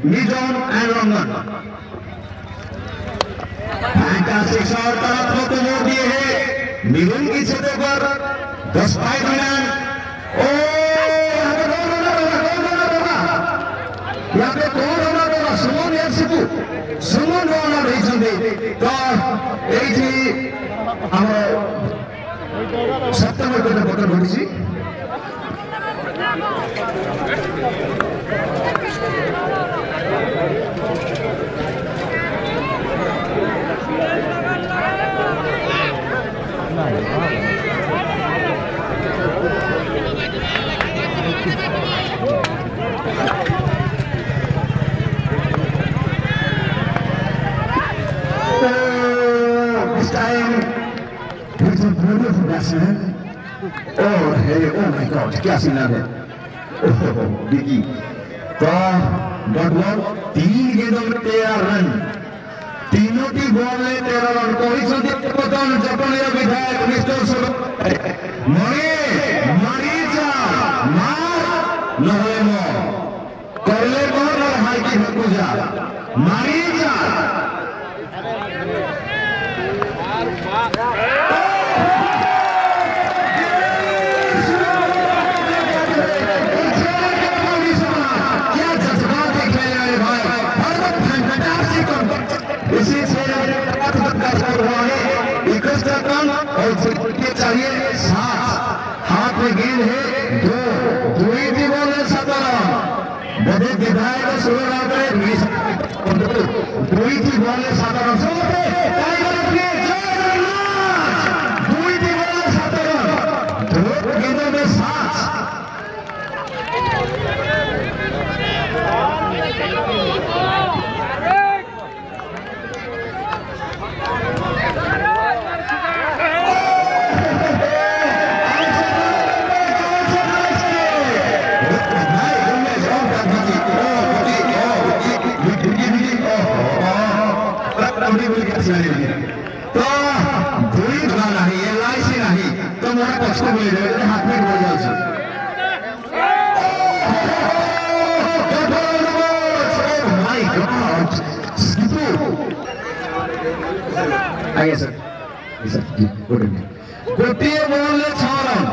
Midon and Rongan. Fantastic shot तरफ को तो मोड़ दिए हैं मिडन की सतह पर 10 पॉइंट मैन ओ यहाँ पे कौन रनर होगा सुमन या सिपू सुमन रनर रही चंदे तो एक ही हम सप्तम को तो बकर बढ़ी सी This time, he's a beautiful batsman. Oh, hey, oh my God, क्या सीन है? Oh, बिकी. तो डॉट बॉल 3 गेंदों में 13 रन. तीनों की बॉल में 13 रन. कोई संदीप पतन जापानी विधायक मिस्टर सुर. मरीचा मार नहेमो. करले बॉल और हाई की हकुजा. मरीचा. इसी से चाहिए हाथ में गेंद है दो ही थी बॉल है 17 बड़े विधायक शुरुआत में दो ही थी बॉल है 17 गेंदों में 7 तो कोई गाना नहीं है लाइसी नहीं तो मोरा पक्ष को बोले जाए हाथ में बोल जाओ माय गॉड स्किपू आइए सर गुड इवनिंग गोटे बॉल 6 रन